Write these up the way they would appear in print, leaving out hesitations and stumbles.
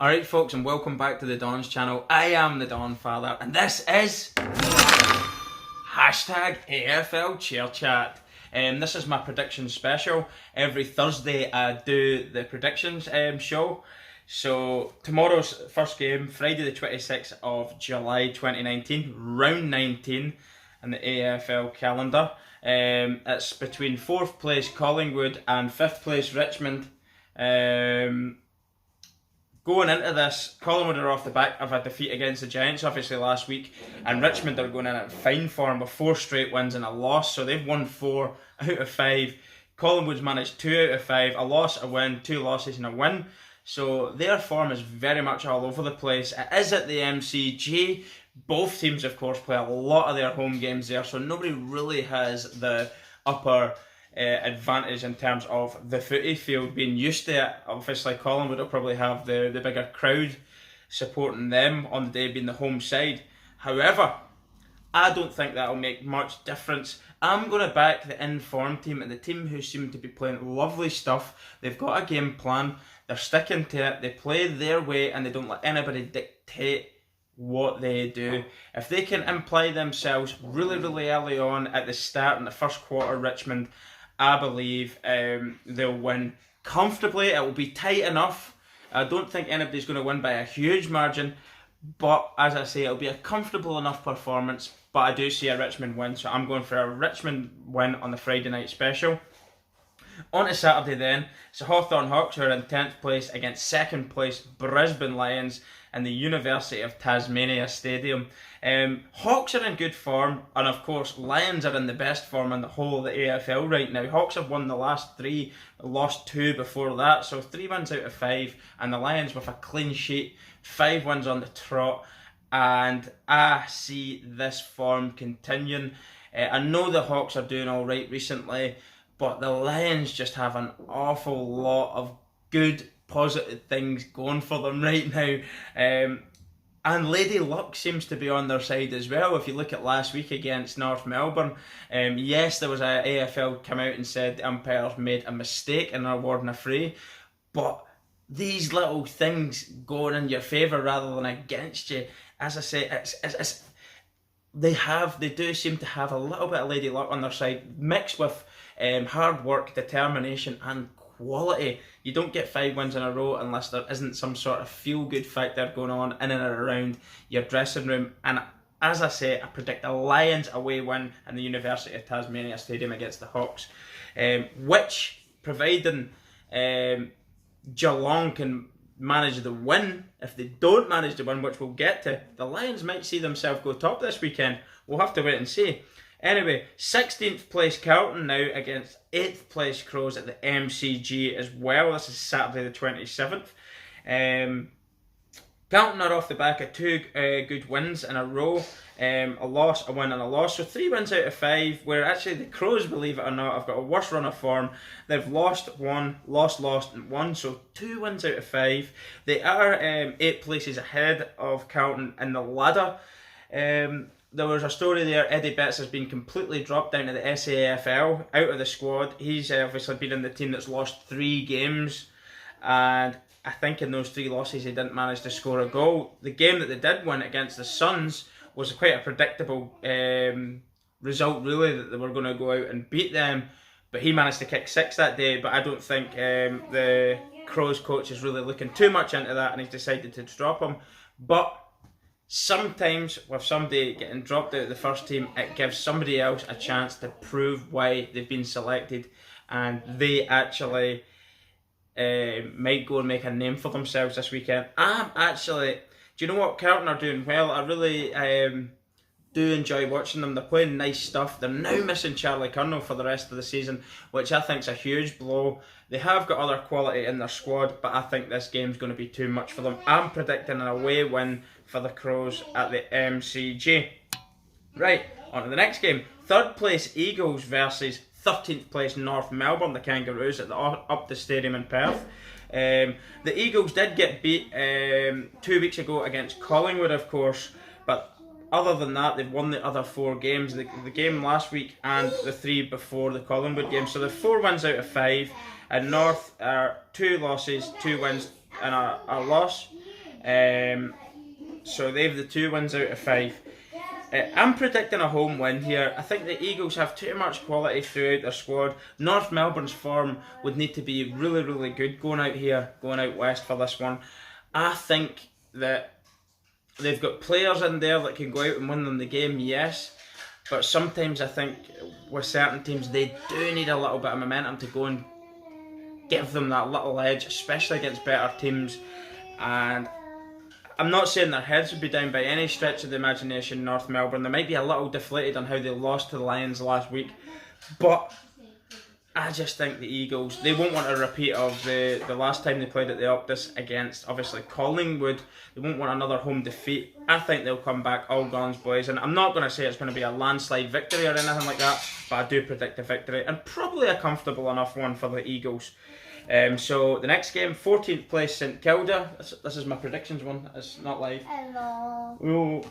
Alright folks, and welcome back to the Don's channel. I am the Donfather and this is hashtag AFL Chair Chat. This is my prediction special. Every Thursday I do the predictions show. So tomorrow's first game, Friday the 26th of July 2019, round 19 in the AFL calendar. It's between 4th place Collingwood and 5th place Richmond. Going into this, Collingwood are off the back of a defeat against the Giants obviously last week, and Richmond are going in at fine form with 4 straight wins and a loss, so they've won 4 out of 5. Collingwood's managed 2 out of 5, a loss, a win, 2 losses and a win, so their form is very much all over the place. It is at the MCG. Both teams of course play a lot of their home games there, so nobody really has the upper advantage in terms of the footy field being used to it. Obviously Collingwood will probably have the bigger crowd supporting them on the day being the home side. However, I don't think that'll make much difference. I'm going to back the informed team and the team who seem to be playing lovely stuff. They've got a game plan, they're sticking to it, they play their way and they don't let anybody dictate what they do. If they can imply themselves really early on at the start in the first quarter, Richmond, I believe they'll win comfortably. It will be tight enough. I don't think anybody's going to win by a huge margin, but as I say, it'll be a comfortable enough performance, but I do see a Richmond win, so I'm going for a Richmond win on the Friday night special. On to Saturday then, so Hawthorn Hawks are in 10th place against 2nd place Brisbane Lions in the University of Tasmania Stadium. Hawks are in good form, and of course Lions are in the best form in the whole of the AFL right now. Hawks have won the last 3, lost 2 before that, so 3 wins out of 5, and the Lions with a clean sheet, 5 wins on the trot, and I see this form continuing. I know the Hawks are doing alright recently, but the Lions just have an awful lot of good, positive things going for them right now. And Lady Luck seems to be on their side as well. If you look at last week against North Melbourne, yes, there was a AFL come out and said the umpires made a mistake and are awarding a free, but these little things going in your favour rather than against you, as I say, they do seem to have a little bit of Lady Luck on their side, mixed with hard work, determination and quality. You don't get 5 wins in a row unless there isn't some sort of feel-good factor going on in and around your dressing room. And as I say, I predict a Lions away win in the University of Tasmania Stadium against the Hawks, which, providing Geelong can manage the win, if they don't manage the win, which we'll get to, the Lions might see themselves go top this weekend. We'll have to wait and see. Anyway, 16th place Carlton now against 8th place Crows at the MCG as well. This is Saturday the 27th. Carlton are off the back of 2 good wins in a row. A loss, a win and a loss. So 3 wins out of 5, where actually the Crows, believe it or not, have got a worse run of form. They've lost 1, lost and 1, so 2 wins out of 5. They are 8 places ahead of Carlton in the ladder. There was a story there, Eddie Betts has been completely dropped down to the SAFL, out of the squad. He's obviously been in the team that's lost 3 games, and I think in those 3 losses he didn't manage to score a goal. The game that they did win against the Suns was quite a predictable result really, that they were going to go out and beat them, but he managed to kick 6 that day. But I don't think the Crows coach is really looking too much into that, and he's decided to drop him. But sometimes with somebody getting dropped out of the first team, it gives somebody else a chance to prove why they've been selected, and they actually might go and make a name for themselves this weekend. Do you know what? Carlton are doing well. I really do enjoy watching them. They're playing nice stuff. They're now missing Charlie Curnow for the rest of the season, which I think is a huge blow. They have got other quality in their squad, but I think this game's going to be too much for them. I'm predicting an away win for the Crows at the MCG. Right, on to the next game. 3rd place Eagles versus 13th place North Melbourne, the Kangaroos, at the Optus Stadium in Perth. The Eagles did get beat 2 weeks ago against Collingwood, of course, but other than that, they've won the other 4 games, the game last week and the 3 before the Collingwood game. So they're 4 wins out of 5, and North are 2 losses, 2 wins and a loss. So they've the 2 wins out of 5. I'm predicting a home win here. I think the Eagles have too much quality throughout their squad. North Melbourne's form would need to be really, really good going out west for this one. I think that they've got players in there that can go out and win them the game, yes. But sometimes I think with certain teams, they do need a little bit of momentum to go and give them that little edge, especially against better teams. And I'm not saying their heads would be down by any stretch of the imagination, North Melbourne. They might be a little deflated on how they lost to the Lions last week. But I just think the Eagles, they won't want a repeat of the last time they played at the Optus against, obviously, Collingwood. They won't want another home defeat. I think they'll come back all guns, boys. And I'm not going to say it's going to be a landslide victory or anything like that, but I do predict a victory, and probably a comfortable enough one for the Eagles. So the next game, 14th place St Kilda. This is my predictions one. It's not live. Hello.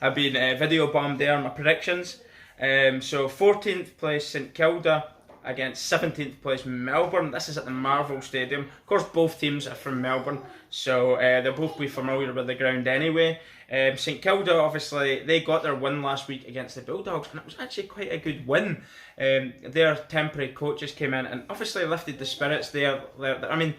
I've been video bombed there. My predictions. So 14th place St Kilda against 17th place Melbourne. This is at the Marvel Stadium. Of course, both teams are from Melbourne, so they'll both be familiar with the ground anyway. St Kilda, obviously, they got their win last week against the Bulldogs, and it was actually quite a good win. Their temporary coaches came in and obviously lifted the spirits there. I mean,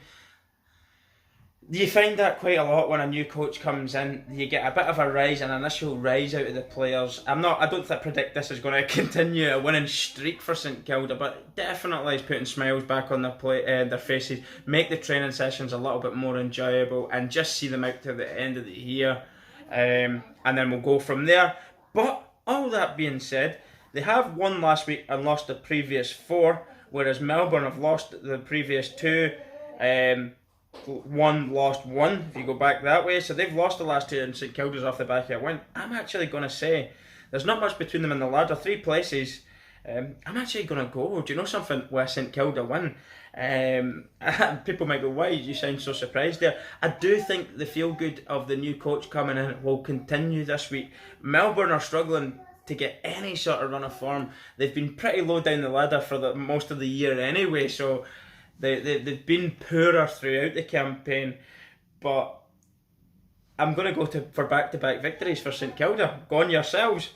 you find that quite a lot when a new coach comes in. You get a bit of a rise, an initial rise out of the players. I don't predict this is going to continue a winning streak for St Kilda, but definitely is putting smiles back on their faces, make the training sessions a little bit more enjoyable, and just see them out to the end of the year. And then we'll go from there. But all that being said, they have won last week and lost the previous 4, whereas Melbourne have lost the previous 2. One lost 1 if you go back that way, so they've lost the last 2 and St Kilda's off the back of a win. I'm actually going to say there's not much between them in the ladder, 3 places. I'm actually going to go, do you know something, with St Kilda win. People might go, why you sound so surprised there? I do think the feel good of the new coach coming in will continue this week. Melbourne are struggling to get any sort of run of form. They've been pretty low down the ladder for most of the year anyway, so they've been poorer throughout the campaign. But I'm going to go for back-to-back victories for St Kilda. Go on yourselves.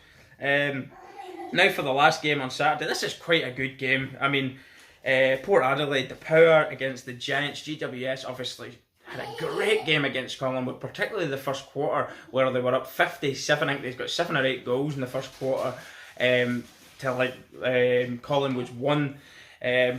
Now for the last game on Saturday. This is quite a good game. I mean, Port Adelaide, the power against the Giants. GWS obviously had a great game against Collingwood, particularly the first quarter where they were up 57. I think they've got 7 or 8 goals in the first quarter to Collingwood's 1.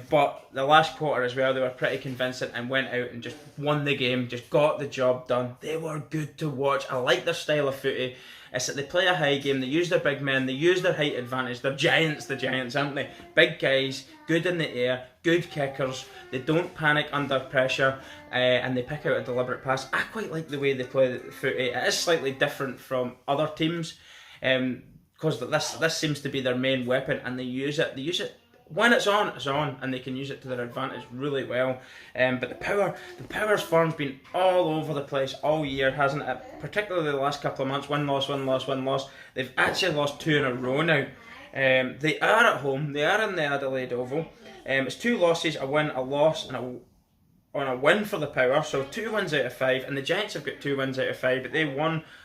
But the last quarter as well, they were pretty convincing and went out and just won the game, just got the job done. They were good to watch. I like their style of footy. It's that they play a high game, they use their big men, they use their height advantage. They're giants, the Giants, aren't they? Big guys, good in the air, good kickers. They don't panic under pressure, and they pick out a deliberate pass. I quite like the way they play the footy. It is slightly different from other teams, because this seems to be their main weapon, and they use it. They use it when it's on, and they can use it to their advantage really well. But the power's form's been all over the place all year, hasn't it? Particularly the last couple of months, win, loss, win, loss, win, loss. They've actually lost 2 in a row now. They are at home, they are in the Adelaide Oval. It's 2 losses, a win, a loss, and a win for the Power, so 2 wins out of 5, and the Giants have got 2 wins out of 5, but they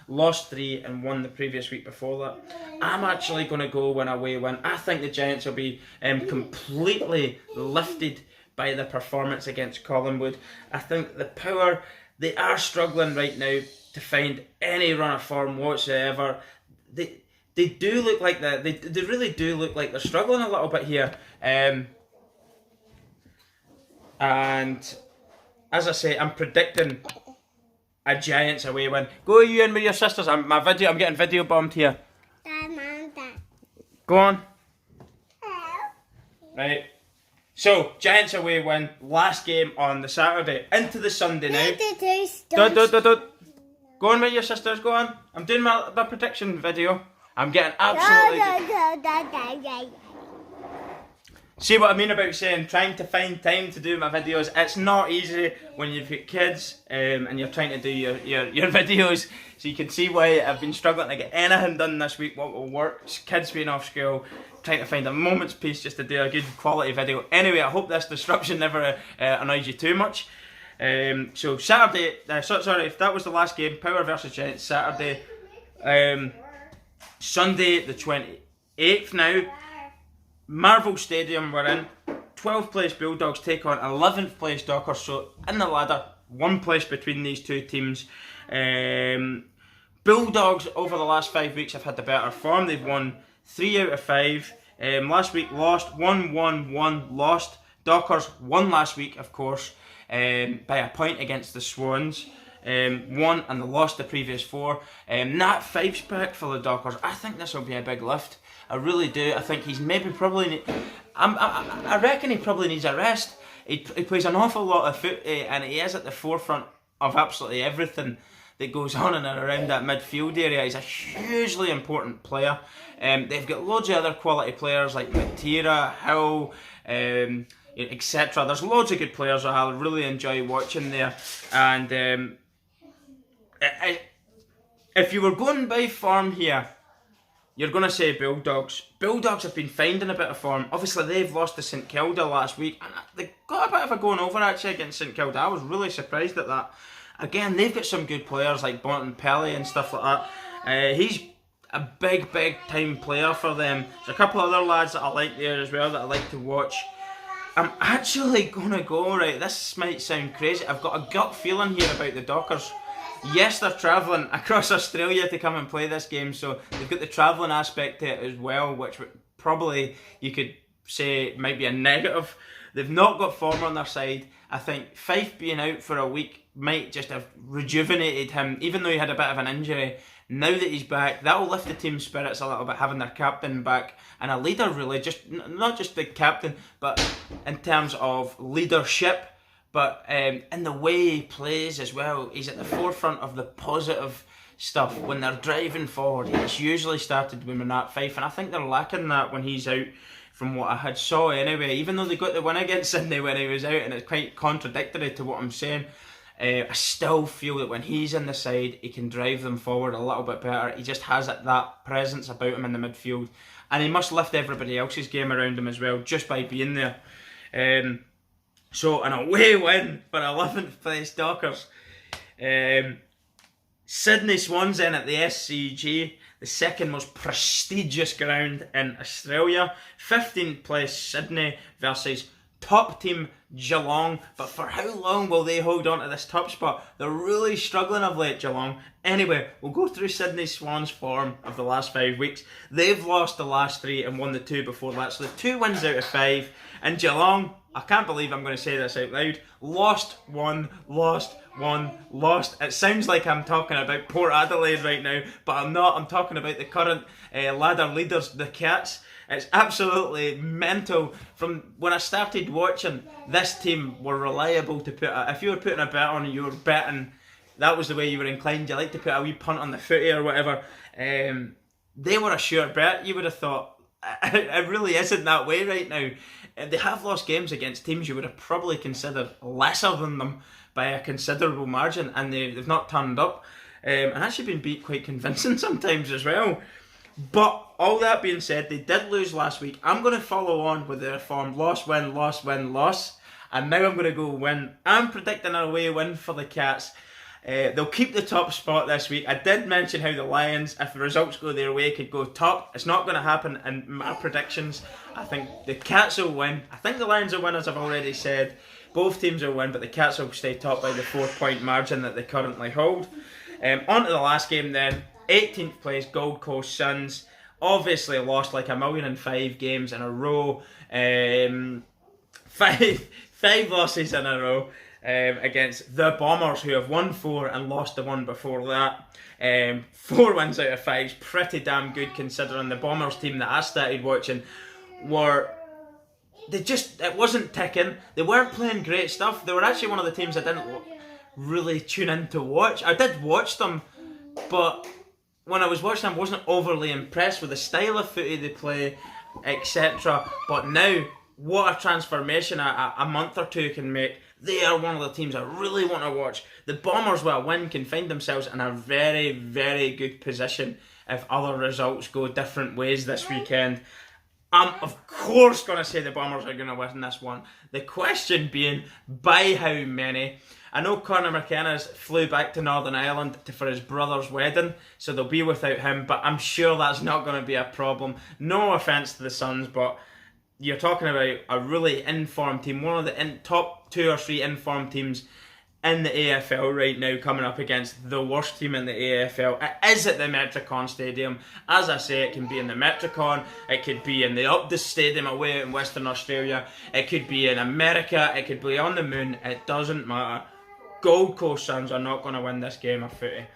lost 3 and won the previous week before that. I'm actually going to go win away win. I think the Giants will be completely lifted by the performance against Collingwood. I think the Power, they are struggling right now to find any run of form whatsoever. They do look like that. They really do look like they're struggling a little bit here. And as I say, I'm predicting a Giants away win. Go you in with your sisters. I'm getting video bombed here. Dad, Mom, Dad. Go on. Hello. Right. So, Giants away win. Last game on the Saturday. Into the Sunday now. Don't. Go on with your sisters, go on. I'm doing my prediction video. I'm getting absolutely... See what I mean about saying trying to find time to do my videos? It's not easy when you've got kids and you're trying to do your videos. So you can see why I've been struggling to get anything done this week, what will work. Kids being off school, trying to find a moment's peace just to do a good quality video. Anyway, I hope this disruption never annoys you too much. So Saturday, sorry, if that was the last game, Power versus Giants, Saturday. Sunday the 28th now, Marvel Stadium we're in. 12th place Bulldogs take on 11th place Dockers, so in the ladder, one place between these two teams. Bulldogs over the last 5 weeks have had the better form. They've won 3 out of 5. Last week lost, 1-1-1 lost. Dockers won last week, of course, by a point against the Swans. Won and they lost the previous 4. Nat Fife's back for the Dockers. I think this will be a big lift. I really do. I think he's maybe probably... I reckon he probably needs a rest. He plays an awful lot of footy and he is at the forefront of absolutely everything that goes on in and around that midfield area. He's a hugely important player. They've got loads of other quality players like Matera, Hill, etc. There's loads of good players that I really enjoy watching there. And if you were going by form here, you're going to say Bulldogs. Bulldogs have been finding a bit of form. Obviously, they've lost to St Kilda last week. And they got a bit of a going over actually against St Kilda. I was really surprised at that. Again, they've got some good players like Bontempelli and stuff like that. He's a big time player for them. There's a couple other lads that I like there as well that I like to watch. I'm actually going to go, right, this might sound crazy. I've got a gut feeling here about the Dockers. Yes, they're travelling across Australia to come and play this game, so they've got the travelling aspect to it as well, which probably you could say might be a negative. They've not got form on their side. I think Fife being out for a week might just have rejuvenated him, even though he had a bit of an injury. Now that he's back, that will lift the team's spirits a little bit, having their captain back and a leader really, just not just the captain, but in terms of leadership. But in the way he plays as well, he's at the forefront of the positive stuff. When they're driving forward, it's usually started with Nat Fife, and I think they're lacking that when he's out, from what I had saw anyway. Even though they got the win against Sydney when he was out, and it's quite contradictory to what I'm saying, I still feel that when he's in the side, he can drive them forward a little bit better. He just has that presence about him in the midfield, and he must lift everybody else's game around him as well, just by being there. So an away win for 11th place Dockers. Sydney Swans in at the SCG, the second most prestigious ground in Australia. 15th place Sydney versus top team Geelong. But for how long will they hold on to this top spot? They're really struggling of late, Geelong. Anyway, we'll go through Sydney Swans' form of the last 5 weeks. They've lost the last 3 and won the 2 before that. So they've 2 wins out of 5. And Geelong, I can't believe I'm going to say this out loud, lost 1, lost 1, lost. It sounds like I'm talking about Port Adelaide right now, but I'm not. I'm talking about the current ladder leaders, the Cats. It's absolutely mental. From when I started watching, this team were reliable to put if you were putting a bet on, you were betting, that was the way you were inclined. You like to put a wee punt on the footy or whatever. They were a sure bet. You would have thought, it really isn't that way right now. They have lost games against teams you would have probably considered lesser than them by a considerable margin, and they've not turned up, and actually been beat quite convincing sometimes as well. But all that being said, they did lose last week. I'm going to follow on with their form. Loss, win, loss, win, loss. And now I'm going to go win. I'm predicting an away win for the Cats. They'll keep the top spot this week. I did mention how the Lions, if the results go their way, could go top. It's not going to happen in my predictions. I think the Cats will win. I think the Lions will win, as I've already said. Both teams will win, but the Cats will stay top by the 4-point margin that they currently hold. On to the last game then. 18th place Gold Coast Suns. Obviously lost like 1,005 games in a row. Five losses in a row. Against the Bombers, who have won 4 and lost the one before that. 4 wins out of 5 is pretty damn good, considering the Bombers team that I started watching it wasn't ticking. They weren't playing great stuff. They were actually one of the teams I didn't really tune in to watch. I did watch them, but when I was watching them, I wasn't overly impressed with the style of footy they play, etc. But now, what a transformation a month or 2 can make. They are one of the teams I really want to watch. The Bombers, with a win, can find themselves in a very, very good position if other results go different ways this weekend. I'm, of course, going to say the Bombers are going to win this one. The question being, by how many? I know Conor McKenna's flew back to Northern Ireland for his brother's wedding, so they'll be without him, but I'm sure that's not going to be a problem. No offence to the Suns, but you're talking about a really informed team, one of the top 2 or 3 informed teams in the AFL right now, coming up against the worst team in the AFL. It is at the Metricon Stadium. As I say, it can be in the Metricon, it could be in the Optus Stadium away in Western Australia, it could be in America, it could be on the moon, it doesn't matter. Gold Coast Suns are not going to win this game of footy.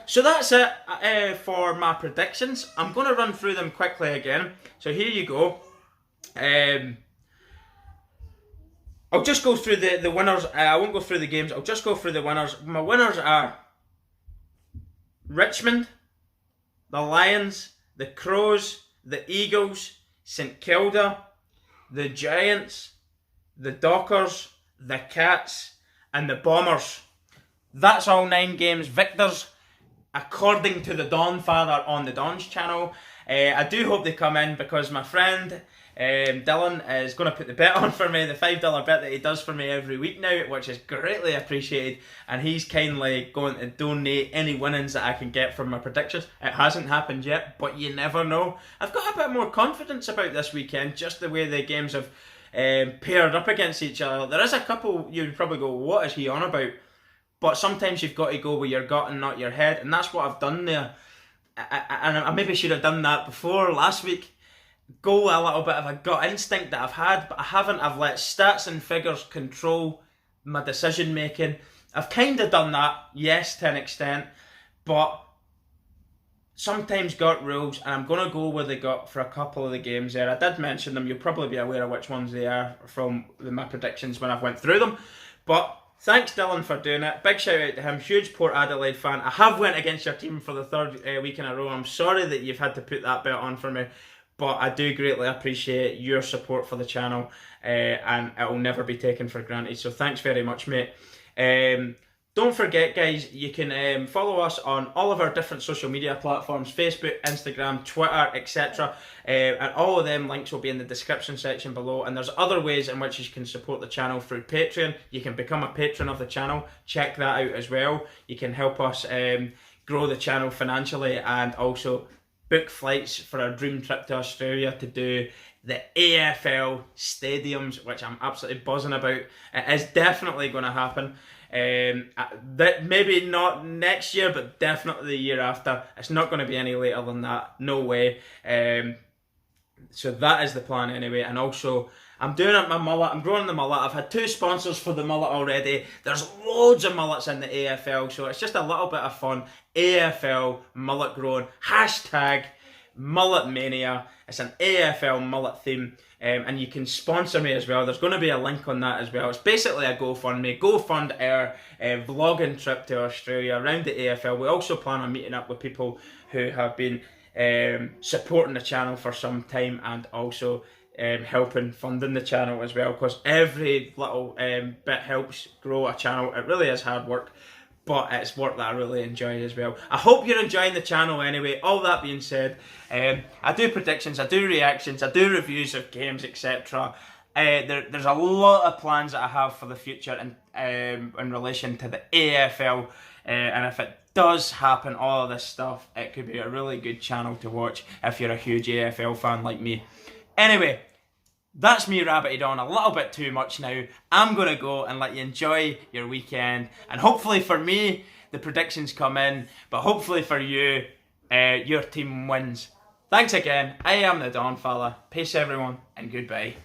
So that's it for my predictions. I'm going to run through them quickly again. So here you go. I'll just go through the winners. I won't go through the games. I'll just go through the winners. My winners are Richmond, the Lions, the Crows, the Eagles, St Kilda, the Giants, the Dockers, the Cats, and the Bombers. That's all 9 games victors, according to the Donfather on the Don's channel. I do hope they come in, because my friend Dylan is going to put the bet on for me, the $5 bet that he does for me every week now, which is greatly appreciated, and he's kindly going to donate any winnings that I can get from my predictions. It hasn't happened yet, but you never know. I've got a bit more confidence about this weekend, just the way the games have paired up against each other. There is a couple you'd probably go, what is he on about? But sometimes you've got to go with your gut and not your head, and that's what I've done there. And I maybe should have done that before last week. Go a little bit of a gut instinct that I've had, but I haven't. I've let stats and figures control my decision making. I've kind of done that, yes, to an extent, but sometimes gut rules, and I'm going to go with the gut for a couple of the games there. I did mention them. You'll probably be aware of which ones they are from my predictions when I've went through them. But thanks, Dylan, for doing it. Big shout out to him. Huge Port Adelaide fan. I have went against your team for the 3rd week in a row. I'm sorry that you've had to put that bet on for me, but I do greatly appreciate your support for the channel, and it will never be taken for granted. So thanks very much, mate. Don't forget, guys, you can follow us on all of our different social media platforms: Facebook, Instagram, Twitter, etc. And all of them links will be in the description section below. And there's other ways in which you can support the channel through Patreon. You can become a patron of the channel. Check that out as well. You can help us grow the channel financially, and also book flights for our dream trip to Australia to do the AFL stadiums, which I'm absolutely buzzing about. It is definitely going to happen. That maybe not next year, but definitely the year after. It's not going to be any later than that. No way. So that is the plan anyway. And also, I'm doing up my mullet. I'm growing the mullet. I've had 2 sponsors for the mullet already. There's loads of mullets in the AFL, so it's just a little bit of fun. AFL mullet growing. Hashtag Mullet Mania. It's an AFL mullet theme. And you can sponsor me as well. There's going to be a link on that as well. It's basically a GoFundMe. Go fund our vlogging trip to Australia around the AFL. We also plan on meeting up with people who have been supporting the channel for some time, and also helping funding the channel as well, because every little bit helps grow a channel. It really is hard work, but it's work that I really enjoy as well. I hope you're enjoying the channel anyway. All that being said, I do predictions, I do reactions, I do reviews of games, etc. There's a lot of plans that I have for the future in relation to the AFL, and if it does happen, all of this stuff, it could be a really good channel to watch if you're a huge AFL fan like me. Anyway, that's me rabbited on a little bit too much now. I'm going to go and let you enjoy your weekend. And hopefully for me, the predictions come in. But hopefully for you, your team wins. Thanks again. I am the Donfather. Peace everyone, and goodbye.